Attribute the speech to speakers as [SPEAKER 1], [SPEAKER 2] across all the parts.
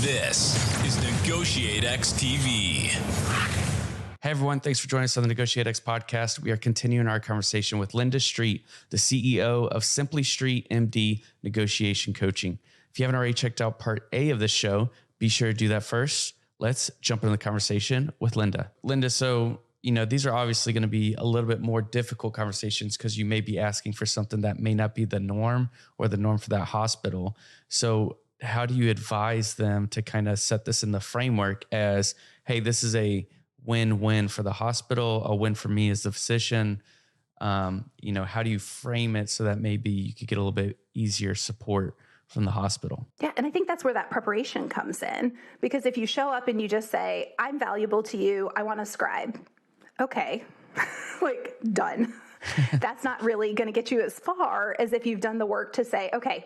[SPEAKER 1] This is NEGOTIATEx TV.
[SPEAKER 2] Hey everyone, thanks for joining us on the NEGOTIATEx podcast. We are continuing our conversation with Linda Street, the CEO of Simply Street MD Negotiation Coaching. If you haven't already checked out part A of this show, be sure to do that first. Let's jump into the conversation with Linda. Linda, so these are obviously going to be a little bit more difficult conversations because you may be asking for something that may not be the norm or the norm for that hospital. So how do you advise them to kind of set this in the framework as, hey, this is a win-win for the hospital, a win for me as the physician? How do you frame it so that maybe you could get a little bit easier support from the hospital?
[SPEAKER 3] Yeah. And I think that's where that preparation comes in, because if you show up and you just say, I'm valuable to you, I want a scribe. Okay. Like, done. That's not really going to get you as far as if you've done the work to say, okay,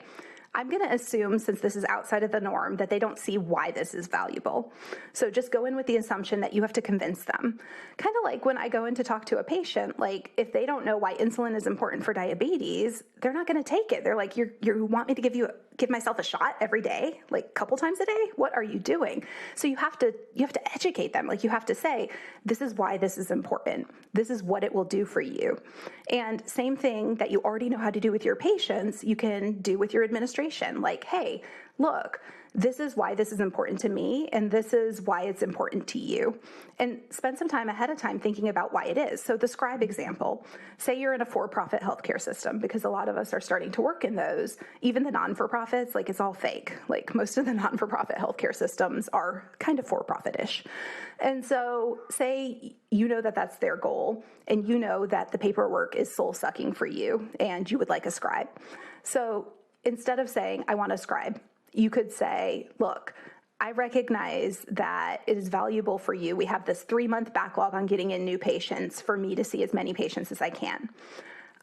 [SPEAKER 3] I'm going to assume, since this is outside of the norm, that they don't see why this is valuable. So just go in with the assumption that you have to convince them. Kind of like when I go in to talk to a patient, like if they don't know why insulin is important for diabetes, they're not going to take it. They're like, you want me to give myself a shot every day, like a couple times a day? What are you doing? So you have to educate them. Like you have to say, this is why this is important. This is what it will do for you. And same thing that you already know how to do with your patients, you can do with your administration. Like, hey, look, this is why this is important to me, and this is why it's important to you. And spend some time ahead of time thinking about why it is. So the scribe example, say you're in a for-profit healthcare system, because a lot of us are starting to work in those. Even the non-for-profits, like it's all fake. Like most of the non-for-profit healthcare systems are kind of for-profit-ish. And so say you know that that's their goal, and you know that the paperwork is soul-sucking for you, and you would like a scribe. So instead of saying, I want a scribe, you could say, look, I recognize that it is valuable for you. We have this 3-month backlog on getting in new patients for me to see as many patients as I can.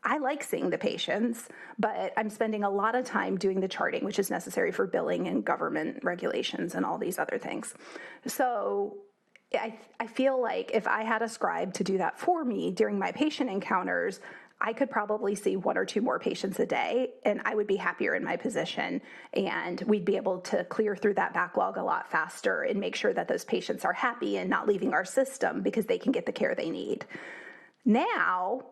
[SPEAKER 3] I like seeing the patients, but I'm spending a lot of time doing the charting, which is necessary for billing and government regulations and all these other things. So I feel like if I had a scribe to do that for me during my patient encounters, I could probably see 1 or 2 more patients a day, and I would be happier in my position, and we'd be able to clear through that backlog a lot faster and make sure that those patients are happy and not leaving our system because they can get the care they need. Now,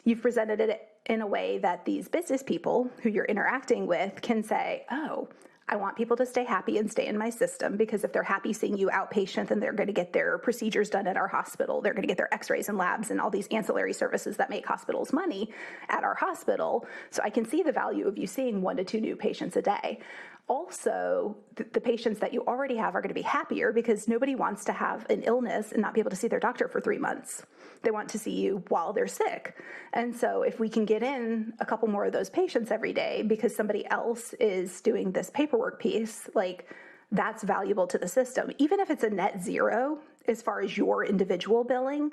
[SPEAKER 3] you've presented it in a way that these business people who you're interacting with can say, oh, I want people to stay happy and stay in my system, because if they're happy seeing you outpatient, then they're going to get their procedures done at our hospital. They're going to get their x-rays and labs and all these ancillary services that make hospitals money at our hospital. So I can see the value of you seeing 1 to 2 new patients a day. Also, the patients that you already have are going to be happier, because nobody wants to have an illness and not be able to see their doctor for 3 months. They want to see you while they're sick. And so if we can get in a couple more of those patients every day because somebody else is doing this paperwork piece, like that's valuable to the system. Even if it's a net zero as far as your individual billing,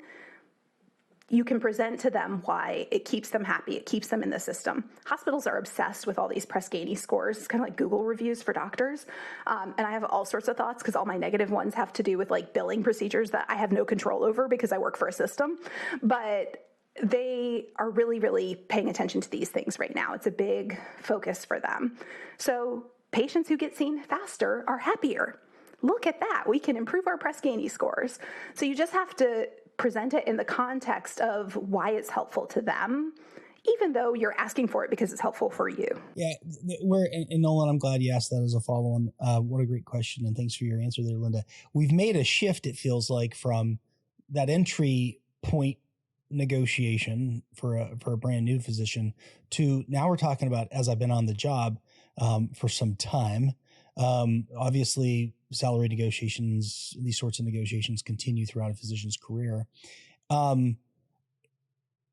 [SPEAKER 3] you can present to them why it keeps them happy. It keeps them in the system. Hospitals are obsessed with all these Press Ganey scores. It's kind of like Google reviews for doctors. And I have all sorts of thoughts, because all my negative ones have to do with like billing procedures that I have no control over because I work for a system. But they are really, really paying attention to these things right now. It's a big focus for them. So patients who get seen faster are happier. Look at that. We can improve our Press Ganey scores. So you just have to present it in the context of why it's helpful to them, even though you're asking for it because it's helpful for you.
[SPEAKER 4] Yeah, and Nolan, I'm glad you asked that as a follow-on. What a great question, and thanks for your answer there, Linda. We've made a shift, it feels like, from that entry point negotiation for a brand new physician to now we're talking about, as I've been on the job for some time. Obviously, salary negotiations, these sorts of negotiations continue throughout a physician's career.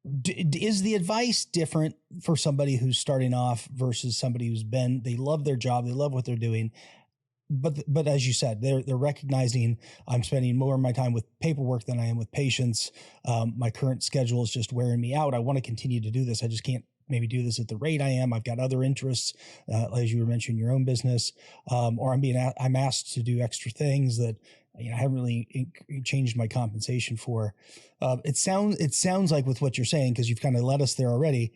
[SPEAKER 4] Is the advice different for somebody who's starting off versus somebody who's they love their job, they love what they're doing, but as you said, they're recognizing I'm spending more of my time with paperwork than I am with patients. My current schedule is just wearing me out. I want to continue to do this. I just can't maybe do this at the rate I am. I've got other interests, as you were mentioning, your own business, or I'm asked to do extra things that I haven't really changed my compensation for. It sounds like with what you're saying, because you've kind of led us there already,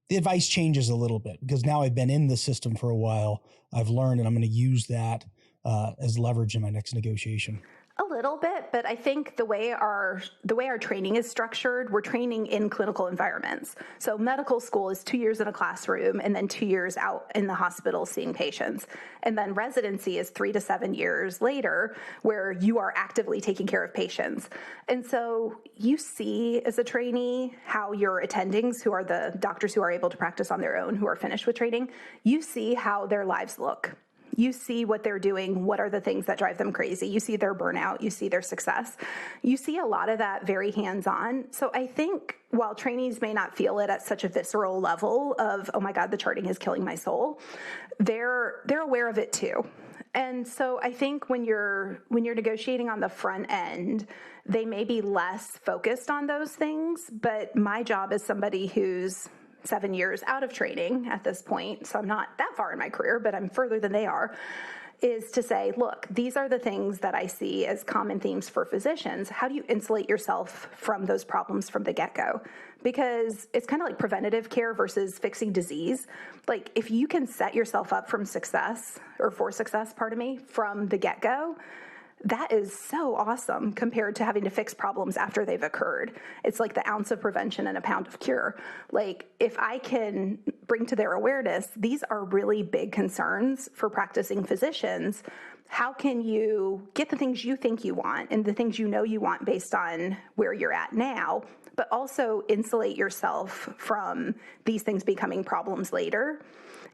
[SPEAKER 4] the advice changes a little bit because now I've been in the system for a while. I've learned, and I'm going to use that as leverage in my next negotiation?
[SPEAKER 3] A little bit, but I think the way our training is structured, we're training in clinical environments. So medical school is 2 years in a classroom and then 2 years out in the hospital seeing patients. And then residency is 3 to 7 years later where you are actively taking care of patients. And so you see as a trainee how your attendings, who are the doctors who are able to practice on their own, who are finished with training, you see how their lives look. You see what they're doing. What are the things that drive them crazy? You see their burnout. You see their success. You see a lot of that very hands-on. So I think while trainees may not feel it at such a visceral level of, oh my God, the charting is killing my soul, they're aware of it too. And so I think when you're negotiating on the front end, they may be less focused on those things. But my job as somebody who's 7 years out of training at this point, so I'm not that far in my career, but I'm further than they are, is to say, look, these are the things that I see as common themes for physicians. How do you insulate yourself from those problems from the get-go? Because it's kind of like preventative care versus fixing disease. Like if you can set yourself up for success, from the get-go, that is so awesome compared to having to fix problems after they've occurred. It's like the ounce of prevention and a pound of cure. Like if I can bring to their awareness, these are really big concerns for practicing physicians. How can you get the things you think you want and the things you know you want based on where you're at now, but also insulate yourself from these things becoming problems later?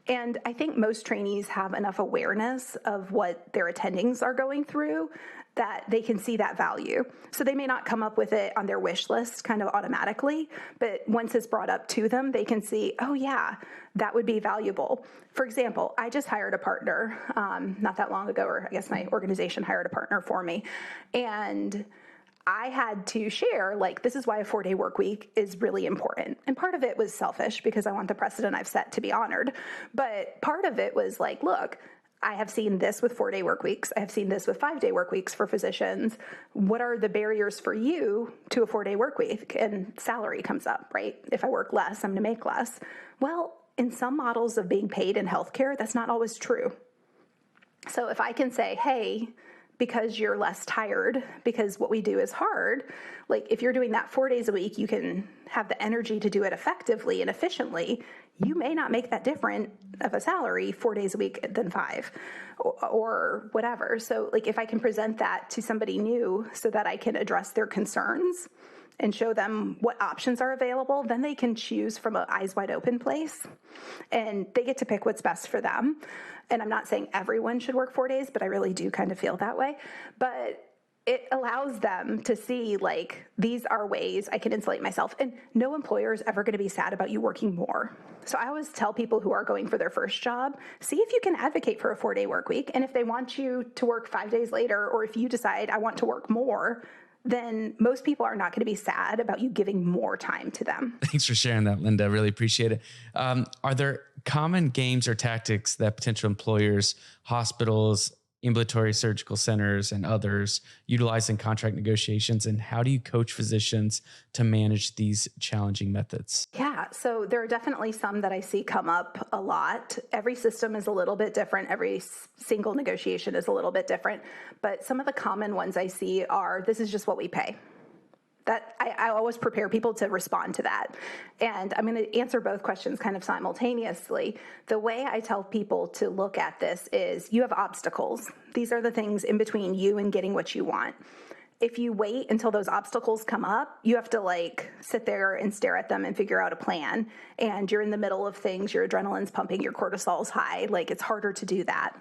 [SPEAKER 3] And I think most trainees have enough awareness of what their attendings are going through that they can see that value. So they may not come up with it on their wish list kind of automatically, but once it's brought up to them, they can see, oh yeah, that would be valuable. For example, I just hired a partner not that long ago, or I guess my organization hired a partner for me. And I had to share, like, this is why a 4-day work week is really important. And part of it was selfish because I want the precedent I've set to be honored. But part of it was like, look, I have seen this with 4-day work weeks. I have seen this with 5-day work weeks for physicians. What are the barriers for you to a 4-day work week? And salary comes up, right? If I work less, I'm going to make less. Well, in some models of being paid in healthcare, that's not always true. So if I can say, hey, because you're less tired, because what we do is hard, like if you're doing that 4 days a week, you can have the energy to do it effectively and efficiently. You may not make that different of a salary 4 days a week than 5 or whatever. So like if I can present that to somebody new so that I can address their concerns and show them what options are available, then they can choose from an eyes wide open place and they get to pick what's best for them. And I'm not saying everyone should work 4 days, but I really do kind of feel that way. But it allows them to see, like, these are ways I can insulate myself. And no employer is ever going to be sad about you working more. So I always tell people who are going for their first job, see if you can advocate for a 4-day work week. And if they want you to work 5 days later, or if you decide I want to work more, then most people are not going to be sad about you giving more time to them.
[SPEAKER 2] Thanks for sharing that, Linda. Really appreciate it. Are there common games or tactics that potential employers, hospitals, ambulatory surgical centers, and others utilize in contract negotiations? And how do you coach physicians to manage these challenging methods?
[SPEAKER 3] Yeah, so there are definitely some that I see come up a lot. Every system is a little bit different. Every single negotiation is a little bit different. But some of the common ones I see are, this is just what we pay. That I always prepare people to respond to that. And I'm going to answer both questions kind of simultaneously. The way I tell people to look at this is you have obstacles. These are the things in between you and getting what you want. If you wait until those obstacles come up, you have to like sit there and stare at them and figure out a plan. And you're in the middle of things, your adrenaline's pumping, your cortisol's high. Like it's harder to do that.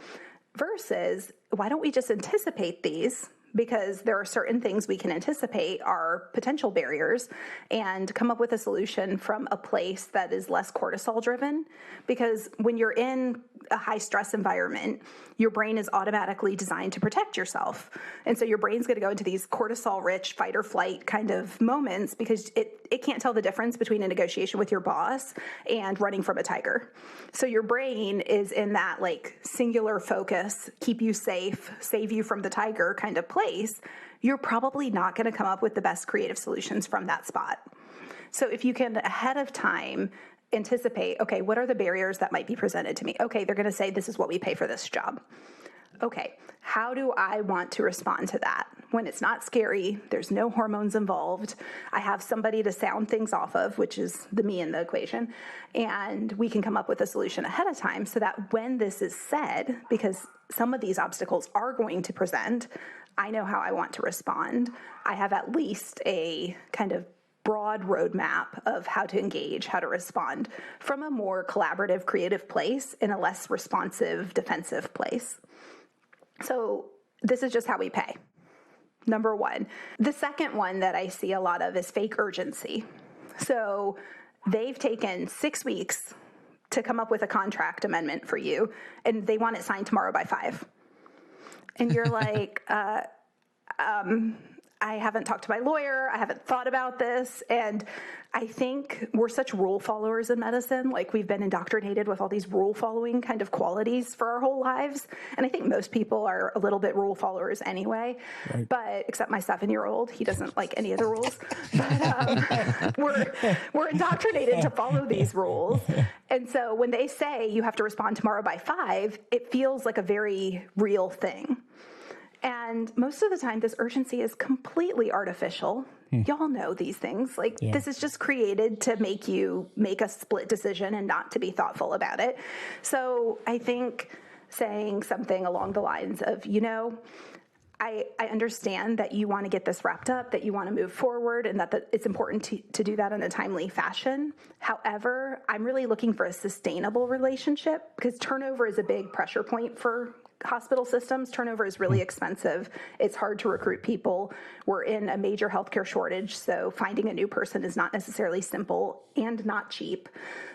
[SPEAKER 3] Versus, why don't we just anticipate these? Because there are certain things we can anticipate are potential barriers and come up with a solution from a place that is less cortisol driven. Because when you're in a high stress environment, your brain is automatically designed to protect yourself. And so your brain's going to go into these cortisol rich fight or flight kind of moments because it can't tell the difference between a negotiation with your boss and running from a tiger. So your brain is in that like singular focus, keep you safe, save you from the tiger kind of place. You're probably not going to come up with the best creative solutions from that spot. So if you can ahead of time anticipate, okay, what are the barriers that might be presented to me? Okay, they're going to say, this is what we pay for this job. Okay, how do I want to respond to that? When it's not scary, there's no hormones involved, I have somebody to sound things off of, which is the me in the equation, and we can come up with a solution ahead of time so that when this is said, because some of these obstacles are going to present, I know how I want to respond. I have at least a kind of broad roadmap of how to engage, how to respond from a more collaborative, creative place in a less responsive, defensive place. So this is just how we pay. Number one. The second one that I see a lot of is fake urgency. So they've taken 6 weeks to come up with a contract amendment for you, and they want it signed tomorrow by 5. And you're like, I haven't talked to my lawyer. I haven't thought about this. And I think we're such rule followers in medicine. Like, we've been indoctrinated with all these rule following kind of qualities for our whole lives. And I think most people are a little bit rule followers anyway, right. But except my 7-year-old, he doesn't like any of the rules. But we're indoctrinated to follow these rules. And so when they say you have to respond tomorrow by 5, it feels like a very real thing. And most of the time, this urgency is completely artificial. Y'all know these things. Like, This is just created to make you make a split decision and not to be thoughtful about it. So I think saying something along the lines of, I understand that you want to get this wrapped up, that you want to move forward, and that it's important to do that in a timely fashion. However, I'm really looking for a sustainable relationship, because turnover is a big pressure point for hospital systems. Turnover is really expensive. It's hard to recruit people. We're in a major healthcare shortage, so finding a new person is not necessarily simple and not cheap.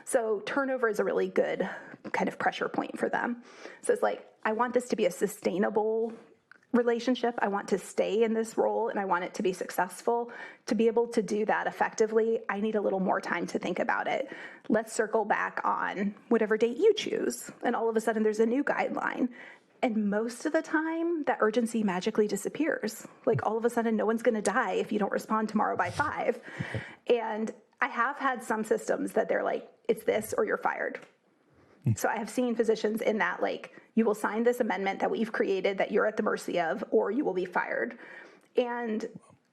[SPEAKER 3] So turnover is a really good kind of pressure point for them. So it's like, I want this to be a sustainable relationship. I want to stay in this role, and I want it to be successful. To be able to do that effectively, I need a little more time to think about it. Let's circle back on whatever date you choose. And all of a sudden there's a new guideline. And most of the time, that urgency magically disappears. Like, all of a sudden, no one's going to die if you don't respond tomorrow by 5. And I have had some systems that they're like, it's this or you're fired. So I have seen physicians in that, like, you will sign this amendment that we've created that you're at the mercy of, or you will be fired. And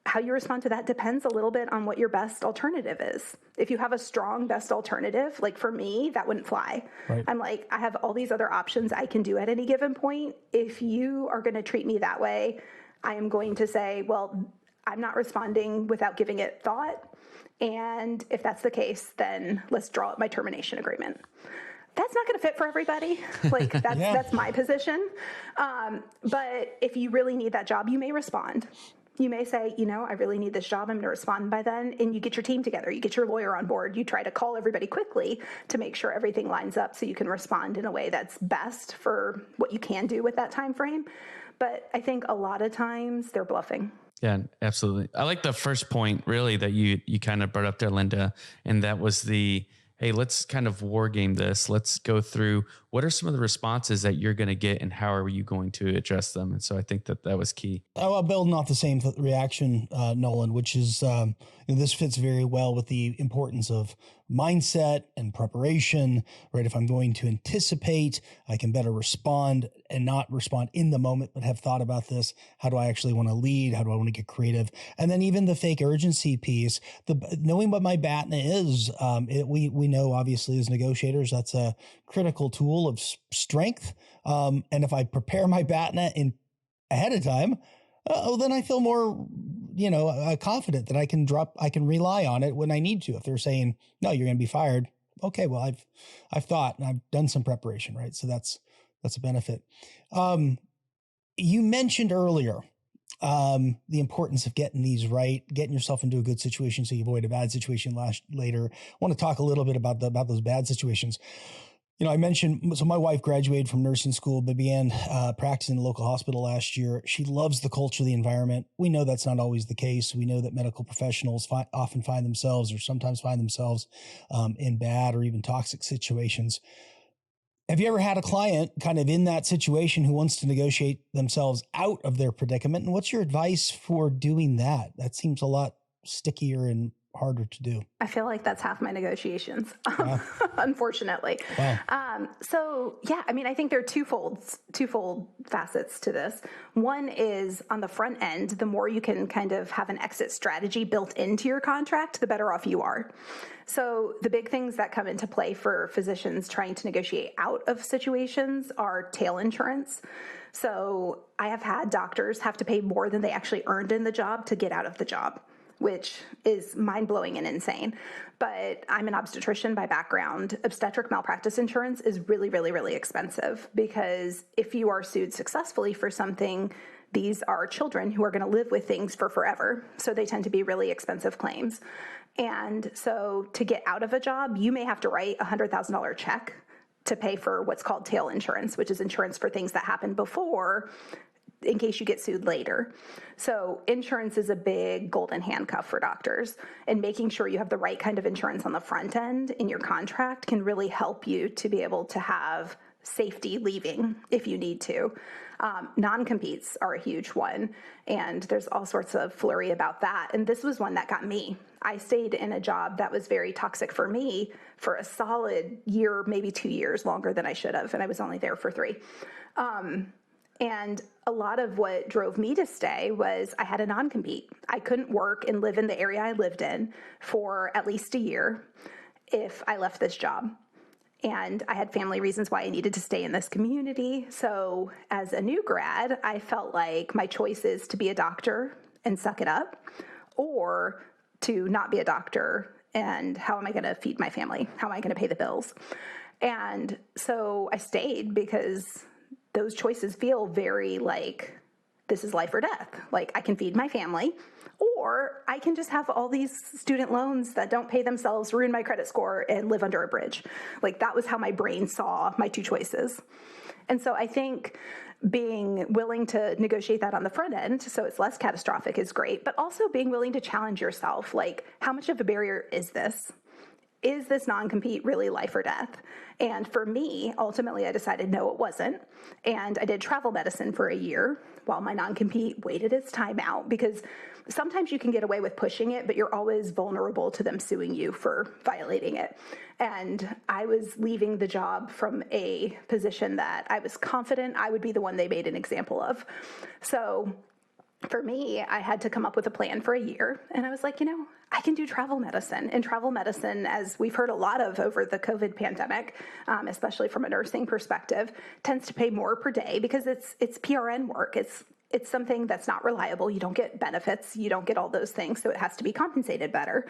[SPEAKER 3] how you respond to that depends a little bit on what your best alternative is. If you have a strong best alternative, like for me, that wouldn't fly. Right. I'm like, I have all these other options I can do at any given point. If you are going to treat me that way, I am going to say, well, I'm not responding without giving it thought. And if that's the case, then let's draw up my termination agreement. That's not going to fit for everybody. Like, that's my position. But if you really need that job, you may respond. You may say, I really need this job. I'm going to respond by then. And you get your team together. You get your lawyer on board. You try to call everybody quickly to make sure everything lines up so you can respond in a way that's best for what you can do with that time frame. But I think a lot of times they're bluffing.
[SPEAKER 2] Yeah, absolutely. I like the first point really that you kind of brought up there, Linda. And that was hey, let's kind of war game this. Let's go through what are some of the responses that you're going to get and how are you going to address them? And so I think that was key.
[SPEAKER 4] I'll build off the same reaction, Nolan, which is this fits very well with the importance of mindset and preparation, right? If I'm going to anticipate, I can better respond and not respond in the moment, but have thought about this. How do I actually want to lead? How do I want to get creative? And then even the fake urgency piece, knowing what my BATNA is, we know obviously as negotiators, that's a critical tool of strength. And if I prepare my BATNA ahead of time, then I feel more, confident that I can rely on it when I need to. If they're saying, no, you're going to be fired. Okay, well, I've thought and I've done some preparation, right? So that's a benefit. You mentioned earlier the importance of getting these right, getting yourself into a good situation so you avoid a bad situation later. I want to talk a little bit about those bad situations. I mentioned, so my wife graduated from nursing school, but began practicing in the local hospital last year. She loves the culture, the environment. We know that's not always the case. We know that medical professionals often find themselves or sometimes find themselves in bad or even toxic situations. Have you ever had a client kind of in that situation who wants to negotiate themselves out of their predicament? And what's your advice for doing that? That seems a lot stickier and harder to do.
[SPEAKER 3] I feel like that's half my negotiations,
[SPEAKER 4] Wow.
[SPEAKER 3] unfortunately.
[SPEAKER 4] Wow.
[SPEAKER 3] So yeah, I mean, I think there are twofold facets to this. One is on the front end, the more you can kind of have an exit strategy built into your contract, the better off you are. So the big things that come into play for physicians trying to negotiate out of situations are tail insurance. So I have had doctors have to pay more than they actually earned in the job to get out of the job, which is mind-blowing and insane. But I'm an obstetrician by background. Obstetric malpractice insurance is really, really, really expensive because if you are sued successfully for something, these are children who are going to live with things for forever. So they tend to be really expensive claims. And so to get out of a job, you may have to write a $100,000 check to pay for what's called tail insurance, which is insurance for things that happened before in case you get sued later. So insurance is a big golden handcuff for doctors, and making sure you have the right kind of insurance on the front end in your contract can really help you to be able to have safety leaving if you need to. Non-competes are a huge one, and there's all sorts of flurry about that. And this was one that got me. I stayed in a job that was very toxic for me for a solid year, maybe 2 years longer than I should have, and I was only there for 3. And a lot of what drove me to stay was I had a non-compete. I couldn't work and live in the area I lived in for at least a year if I left this job. And I had family reasons why I needed to stay in this community. So as a new grad, I felt like my choice is to be a doctor and suck it up, or to not be a doctor and how am I going to feed my family? How am I going to pay the bills? And so I stayed because those choices feel very like this is life or death. Like I can feed my family, or I can just have all these student loans that don't pay themselves, ruin my credit score, and live under a bridge. Like that was how my brain saw my 2 choices. And so I think being willing to negotiate that on the front end so it's less catastrophic is great, but also being willing to challenge yourself. Like, how much of a barrier is this? Is this non-compete really life or death? And for me, ultimately, I decided no, it wasn't. And I did travel medicine for a year while my non-compete waited its time out, because sometimes you can get away with pushing it, but you're always vulnerable to them suing you for violating it. And I was leaving the job from a position that I was confident I would be the one they made an example of. So for me, I had to come up with a plan for a year. And I was like, I can do travel medicine. And travel medicine, as we've heard a lot of over the COVID pandemic, especially from a nursing perspective, tends to pay more per day because it's PRN work. It's something that's not reliable. You don't get benefits. You don't get all those things. So it has to be compensated better.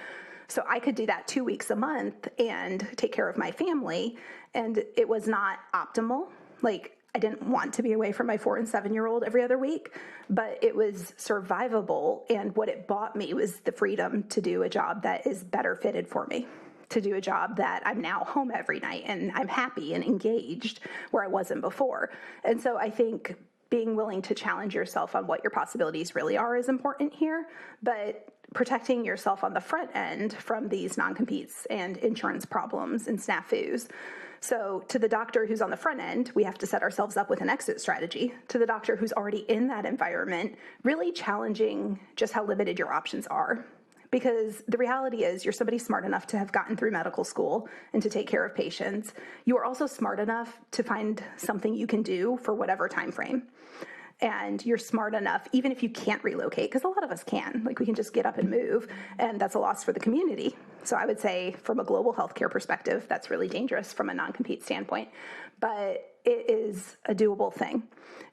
[SPEAKER 3] So I could do that 2 weeks a month and take care of my family. And it was not optimal. Like, I didn't want to be away from my 4 and 7-year-old every other week, but it was survivable. And what it bought me was the freedom to do a job that is better fitted for me, to do a job that I'm now home every night and I'm happy and engaged where I wasn't before. And so I think being willing to challenge yourself on what your possibilities really are is important here, but protecting yourself on the front end from these non-competes and insurance problems and snafus. So to the doctor who's on the front end, we have to set ourselves up with an exit strategy. To the doctor who's already in that environment, really challenging just how limited your options are. Because the reality is you're somebody smart enough to have gotten through medical school and to take care of patients. You are also smart enough to find something you can do for whatever time frame. And you're smart enough, even if you can't relocate, because a lot of us can, like we can just get up and move, and that's a loss for the community. So I would say from a global healthcare perspective, that's really dangerous from a non-compete standpoint, but it is a doable thing.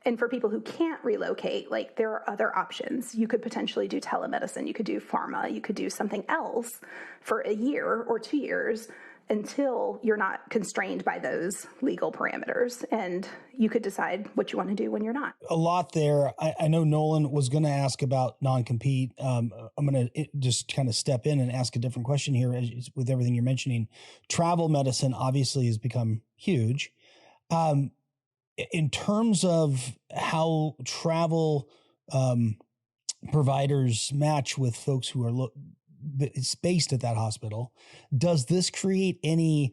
[SPEAKER 3] And for people who can't relocate, like there are other options. You could potentially do telemedicine, you could do pharma, you could do something else for a year or 2 years until you're not constrained by those legal parameters, and you could decide what you want to do when you're not.
[SPEAKER 4] A lot there. I know Nolan was going to ask about non-compete. I'm going to just kind of step in and ask a different question here with everything you're mentioning. Travel medicine obviously has become huge. In terms of how travel providers match with folks who are it's based at that hospital, does this create any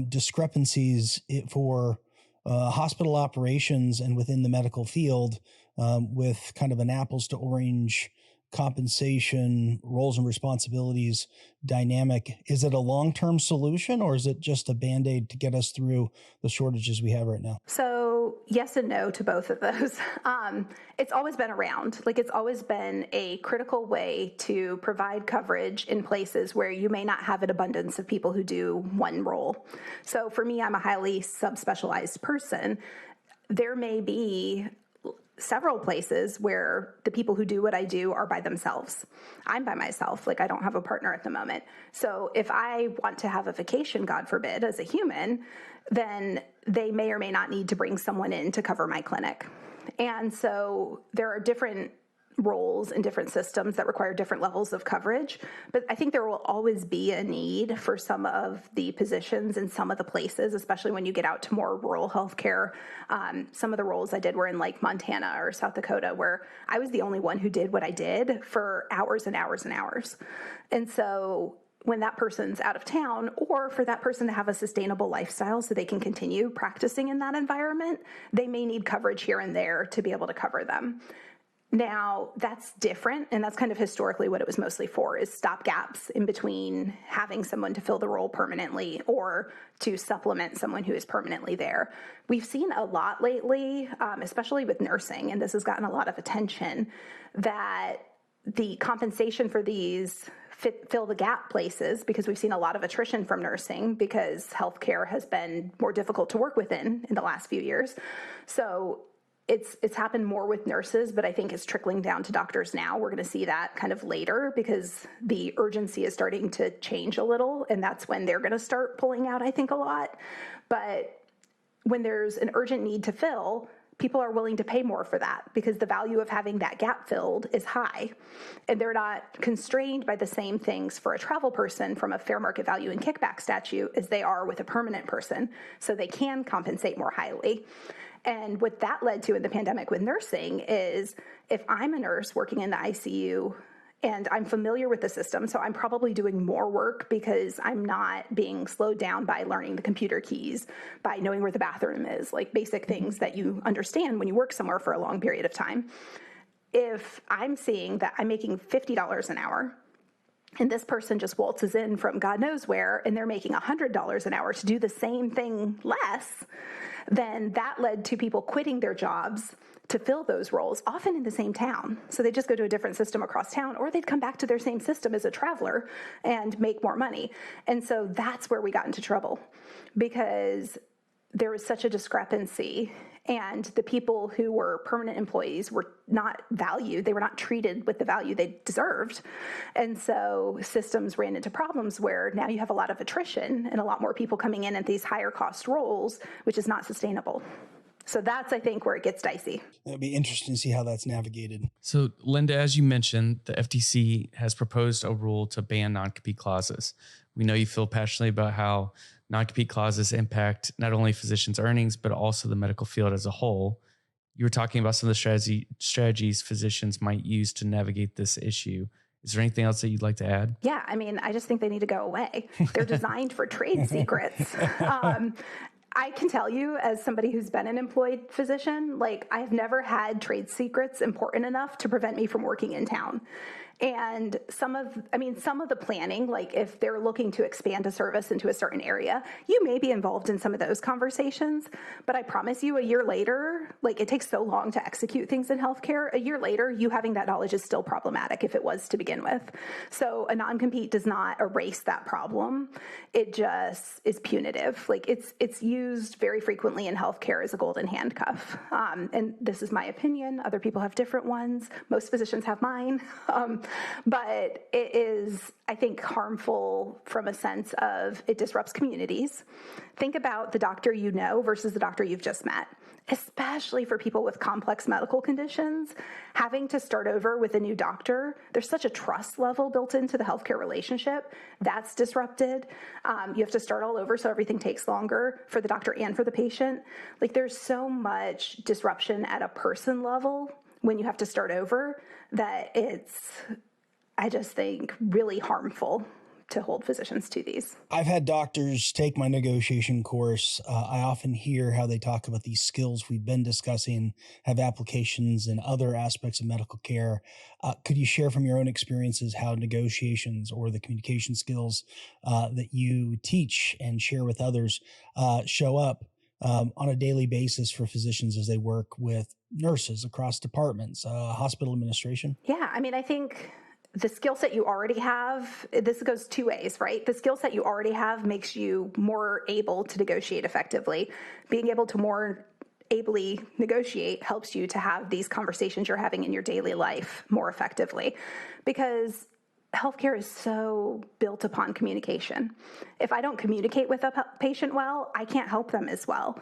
[SPEAKER 4] discrepancies for hospital operations and within the medical field with kind of an apples to orange compensation, roles and responsibilities dynamic, is it a long-term solution or is it just a Band-Aid to get us through the shortages we have right now?
[SPEAKER 3] So yes and no to both of those. It's always been around. Like, it's always been a critical way to provide coverage in places where you may not have an abundance of people who do one role. So for me, I'm a highly subspecialized person. There may be several places where the people who do what I do are by themselves. I'm by myself. Like, I don't have a partner at the moment. So if I want to have a vacation, God forbid, as a human, then they may or may not need to bring someone in to cover my clinic. And so there are different roles and different systems that require different levels of coverage. But I think there will always be a need for some of the positions in some of the places, especially when you get out to more rural healthcare. Some of the roles I did were in like Montana or South Dakota, where I was the only one who did what I did for hours and hours and hours. And so when that person's out of town, or for that person to have a sustainable lifestyle so they can continue practicing in that environment, they may need coverage here and there to be able to cover them. Now, that's different, and that's kind of historically what it was mostly for, is stopgaps in between having someone to fill the role permanently or to supplement someone who is permanently there. We've seen a lot lately, especially with nursing, and this has gotten a lot of attention, that the compensation for these fill the gap places, because we've seen a lot of attrition from nursing because healthcare has been more difficult to work within in the last few years. So it's happened more with nurses, but I think it's trickling down to doctors now. We're going to see that kind of later because the urgency is starting to change a little, and that's when they're going to start pulling out, I think, a lot. But when there's an urgent need to fill, people are willing to pay more for that because the value of having that gap filled is high. And they're not constrained by the same things for a travel person from a fair market value and kickback statute as they are with a permanent person. So they can compensate more highly. And what that led to in the pandemic with nursing is, if I'm a nurse working in the ICU and I'm familiar with the system, so I'm probably doing more work because I'm not being slowed down by learning the computer keys, by knowing where the bathroom is, like basic things that you understand when you work somewhere for a long period of time. If I'm seeing that I'm making $50 an hour, and this person just waltzes in from God knows where, and they're making $100 an hour to do the same thing less, then that led to people quitting their jobs to fill those roles, often in the same town. So they just go to a different system across town, or they'd come back to their same system as a traveler and make more money. And so that's where we got into trouble, because there was such a discrepancy, and the people who were permanent employees were not valued. They were not treated with the value they deserved. And so systems ran into problems where now you have a lot of attrition and a lot more people coming in at these higher cost roles, which is not sustainable. So that's, I think, where it gets dicey.
[SPEAKER 4] It'll be interesting to see how that's navigated.
[SPEAKER 2] So, Linda, as you mentioned, the FTC has proposed a rule to ban non-compete clauses. We know you feel passionately about how non-compete clauses impact not only physicians' earnings, but also the medical field as a whole. You were talking about some of the strategies physicians might use to navigate this issue. Is there anything else that you'd like to add?
[SPEAKER 3] Yeah, I mean, I just think they need to go away. They're designed for trade secrets. I can tell you, as somebody who's been an employed physician, like, I've never had trade secrets important enough to prevent me from working in town. And some of the planning, like if they're looking to expand a service into a certain area, you may be involved in some of those conversations. But I promise you, a year later, like, it takes so long to execute things in healthcare. A year later, you having that knowledge is still problematic if it was to begin with. So a non-compete does not erase that problem. It just is punitive. Like, it's used very frequently in healthcare as a golden handcuff. And this is my opinion. Other people have different ones. Most physicians have mine. But it is, I think, harmful from a sense of it disrupts communities. Think about the doctor you know versus the doctor you've just met, especially for people with complex medical conditions. Having to start over with a new doctor, there's such a trust level built into the healthcare relationship. That's disrupted. You have to start all over, so everything takes longer for the doctor and for the patient. Like, there's so much disruption at a person level when you have to start over that it's, I just think, really harmful to hold physicians to these.
[SPEAKER 4] I've had doctors take my negotiation course. I often hear how they talk about these skills we've been discussing have applications in other aspects of medical care. Could you share from your own experiences how negotiations or the communication skills that you teach and share with others show up on a daily basis for physicians as they work with nurses across departments, hospital administration?
[SPEAKER 3] Yeah, I mean, I think the skill set you already have, this goes two ways, right? The skill set you already have makes you more able to negotiate effectively. Being able to more ably negotiate helps you to have these conversations you're having in your daily life more effectively, because healthcare is so built upon communication. If I don't communicate with a patient well, I can't help them as well.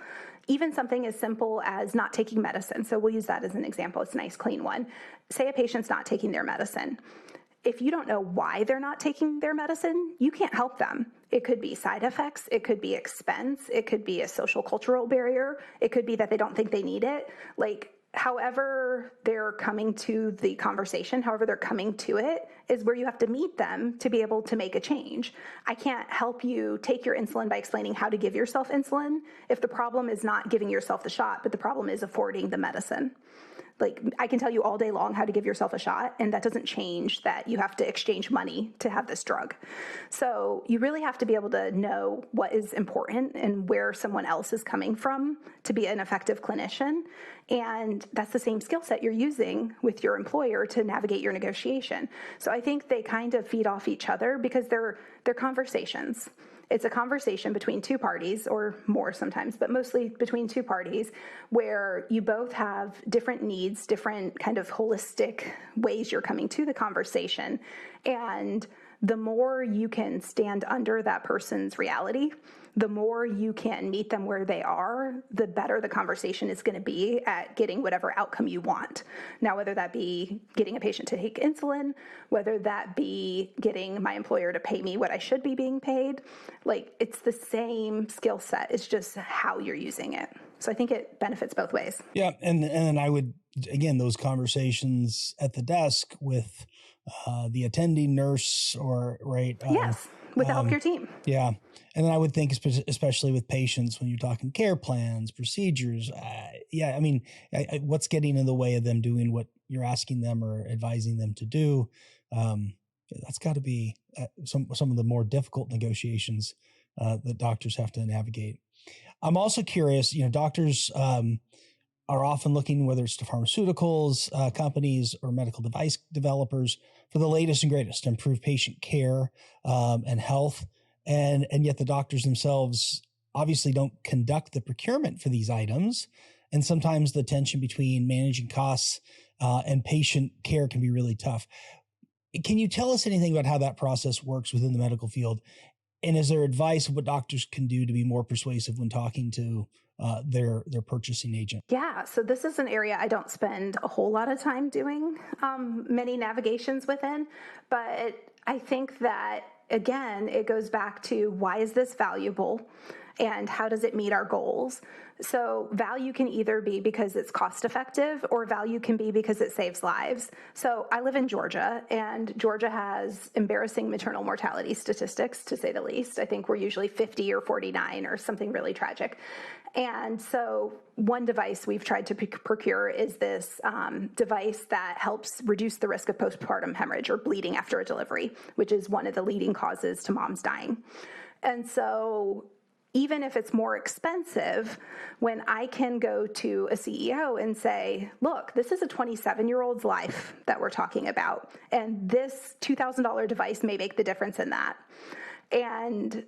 [SPEAKER 3] Even something as simple as not taking medicine. So we'll use that as an example. It's a nice, clean one. Say a patient's not taking their medicine. If you don't know why they're not taking their medicine, you can't help them. It could be side effects. It could be expense. It could be a social cultural barrier. It could be that they don't think they need it. Like, however they're coming to the conversation, however they're coming to it, is where you have to meet them to be able to make a change. I can't help you take your insulin by explaining how to give yourself insulin if the problem is not giving yourself the shot, but the problem is affording the medicine. Like, I can tell you all day long how to give yourself a shot, and that doesn't change that you have to exchange money to have this drug. So you really have to be able to know what is important and where someone else is coming from to be an effective clinician. And that's the same skill set you're using with your employer to navigate your negotiation. So I think they kind of feed off each other because they're conversations. It's a conversation between two parties, or more sometimes, but mostly between two parties, where you both have different needs, different kind of holistic ways you're coming to the conversation. And the more you can stand under that person's reality, the more you can meet them where they are, the better the conversation is going to be at getting whatever outcome you want. Now, whether that be getting a patient to take insulin, whether that be getting my employer to pay me what I should be being paid, like, it's the same skill set. It's just how you're using it. So I think it benefits both ways.
[SPEAKER 4] Yeah. And I would, again, those conversations at the desk with the attending nurse or right.
[SPEAKER 3] Yes. With the healthcare team.
[SPEAKER 4] Yeah. And then I would think, especially with patients, when you're talking care plans, procedures, I mean, what's getting in the way of them doing what you're asking them or advising them to do? That's got to be some of the more difficult negotiations that doctors have to navigate. I'm also curious, doctors are often looking, whether it's to pharmaceuticals companies or medical device developers, for the latest and greatest to improve patient care and health. And yet the doctors themselves obviously don't conduct the procurement for these items. And sometimes the tension between managing costs and patient care can be really tough. Can you tell us anything about how that process works within the medical field? And is there advice of what doctors can do to be more persuasive when talking to their purchasing agent?
[SPEAKER 3] Yeah, so this is an area I don't spend a whole lot of time doing many navigations within, but I think that, again, it goes back to why is this valuable and how does it meet our goals? So value can either be because it's cost effective, or value can be because it saves lives. So I live in Georgia, and Georgia has embarrassing maternal mortality statistics, to say the least. I think we're usually 50 or 49 or something really tragic. And so one device we've tried to procure is this device that helps reduce the risk of postpartum hemorrhage or bleeding after a delivery, which is one of the leading causes to moms dying. And so even if it's more expensive, when I can go to a CEO and say, look, this is a 27-year-old's life that we're talking about, and this $2,000 device may make the difference in that. And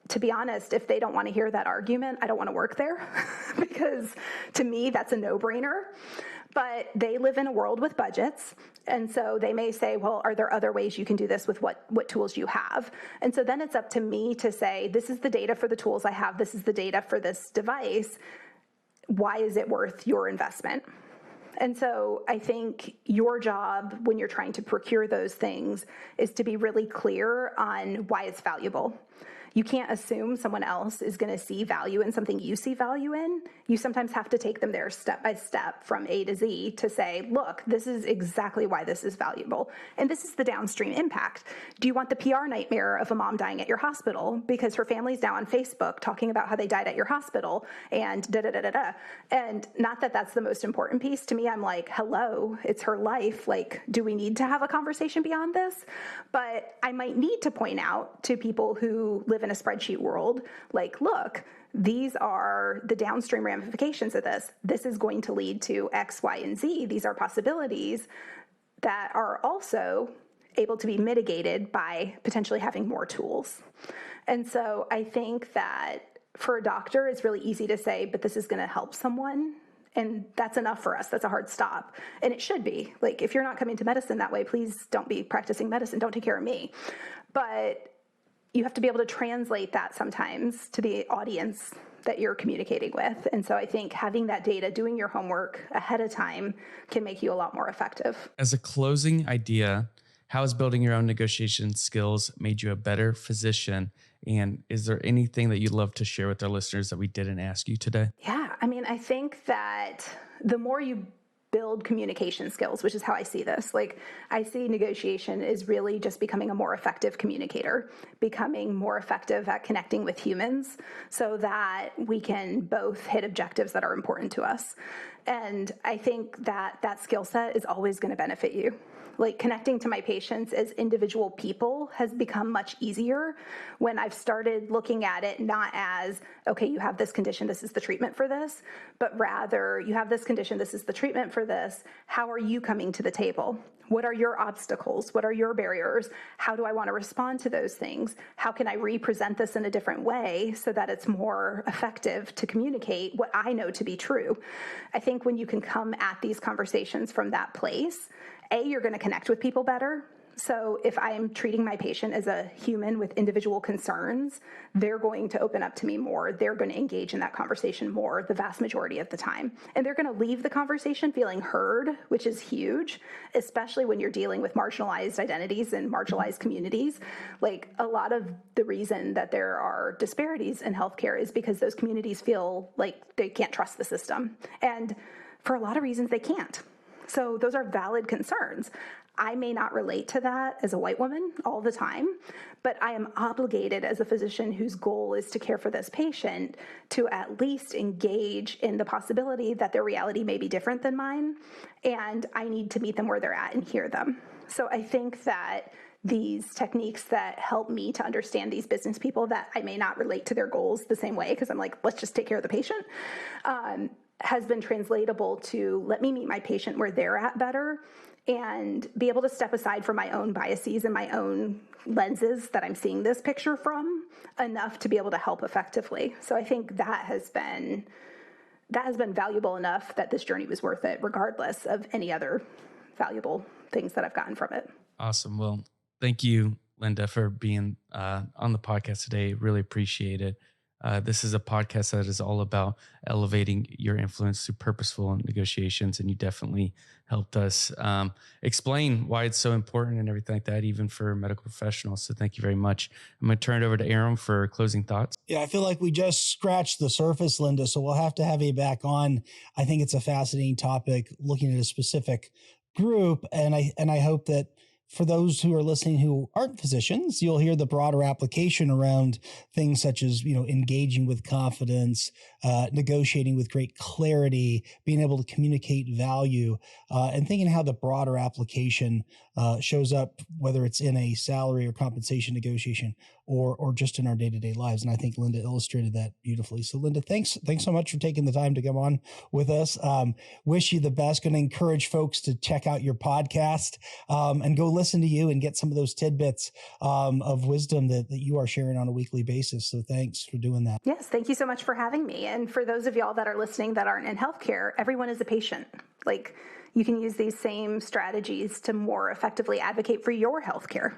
[SPEAKER 3] to be honest, if they don't want to hear that argument, I don't want to work there because to me, that's a no-brainer. But they live in a world with budgets. And so they may say, well, are there other ways you can do this with what tools you have? And so then it's up to me to say, this is the data for the tools I have. This is the data for this device. Why is it worth your investment? And so I think your job when you're trying to procure those things is to be really clear on why it's valuable. You can't assume someone else is going to see value in something you see value in. You sometimes have to take them there step by step from A to Z to say, look, this is exactly why this is valuable. And this is the downstream impact. Do you want the PR nightmare of a mom dying at your hospital because her family's now on Facebook talking about how they died at your hospital and da-da-da-da-da? And not that that's the most important piece. To me, I'm like, hello, it's her life. Like, do we need to have a conversation beyond this? But I might need to point out to people who live in a spreadsheet world, like, look, these are the downstream ramifications of this. This is going to lead to X, Y, and Z. These are possibilities that are also able to be mitigated by potentially having more tools. And so I think that for a doctor, it's really easy to say, but this is going to help someone. And that's enough for us. That's a hard stop. And it should be. Like, if you're not coming to medicine that way, please don't be practicing medicine. Don't take care of me. But you have to be able to translate that sometimes to the audience that you're communicating with. And so I think having that data, doing your homework ahead of time can make you a lot more effective.
[SPEAKER 2] As a closing idea, how has building your own negotiation skills made you a better physician? And is there anything that you'd love to share with our listeners that we didn't ask you today?
[SPEAKER 3] Yeah, I mean, I think that the more you build communication skills, which is how I see this. Like, I see negotiation is really just becoming a more effective communicator, becoming more effective at connecting with humans so that we can both hit objectives that are important to us. And I think that that skill set is always going to benefit you. Like, connecting to my patients as individual people has become much easier when I've started looking at it not as, okay, you have this condition, this is the treatment for this, but rather you have this condition, this is the treatment for this. How are you coming to the table? What are your obstacles? What are your barriers? How do I want to respond to those things? How can I represent this in a different way so that it's more effective to communicate what I know to be true? I think when you can come at these conversations from that place, you're going to connect with people better. So if I am treating my patient as a human with individual concerns, they're going to open up to me more. They're going to engage in that conversation more the vast majority of the time. And they're going to leave the conversation feeling heard, which is huge, especially when you're dealing with marginalized identities and marginalized communities. Like, a lot of the reason that there are disparities in healthcare is because those communities feel like they can't trust the system. And for a lot of reasons, they can't. So those are valid concerns. I may not relate to that as a white woman all the time, but I am obligated as a physician whose goal is to care for this patient to at least engage in the possibility that their reality may be different than mine, and I need to meet them where they're at and hear them. So I think that these techniques that help me to understand these business people that I may not relate to their goals the same way, because I'm like, let's just take care of the patient, has been translatable to let me meet my patient where they're at better and be able to step aside from my own biases and my own lenses that I'm seeing this picture from enough to be able to help effectively. So I think that has been valuable enough that this journey was worth it, regardless of any other valuable things that I've gotten from it.
[SPEAKER 2] Awesome. Well, thank you, Linda, for being on the podcast today. Really appreciate it. This is a podcast that is all about elevating your influence through purposeful negotiations, and you definitely helped us explain why it's so important and everything like that, even for medical professionals. So thank you very much. I'm going to turn it over to Aaron for closing thoughts.
[SPEAKER 4] Yeah, I feel like we just scratched the surface, Linda, so we'll have to have you back on. I think it's a fascinating topic, looking at a specific group, and I hope that for those who are listening who aren't physicians, you'll hear the broader application around things such as, engaging with confidence, negotiating with great clarity, being able to communicate value, and thinking how the broader application shows up, whether it's in a salary or compensation negotiation or just in our day-to-day lives. And I think Linda illustrated that beautifully. So Linda, thanks so much for taking the time to come on with us. Wish you the best. Going to encourage folks to check out your podcast and go listen to you and get some of those tidbits of wisdom that you are sharing on a weekly basis. So thanks for doing that.
[SPEAKER 3] Yes, thank you so much for having me. And for those of y'all that are listening that aren't in healthcare, everyone is a patient. Like, you can use these same strategies to more effectively advocate for your healthcare.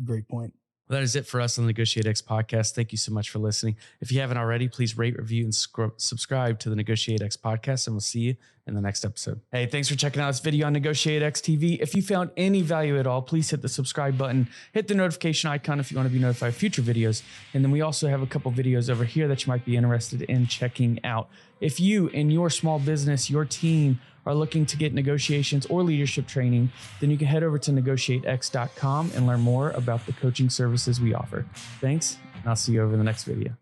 [SPEAKER 4] Great point.
[SPEAKER 2] Well, that is it for us on the NEGOTIATEx podcast. Thank you so much for listening. If you haven't already, please rate, review, and subscribe to the NEGOTIATEx podcast, and we'll see you in the next episode. Hey, thanks for checking out this video on NEGOTIATEx TV. If you found any value at all, please hit the subscribe button, hit the notification icon if you want to be notified of future videos. And then we also have a couple videos over here that you might be interested in checking out. If you in your small business, your team, are looking to get negotiations or leadership training, then you can head over to NEGOTIATEx.com and learn more about the coaching services we offer. Thanks, and I'll see you over in the next video.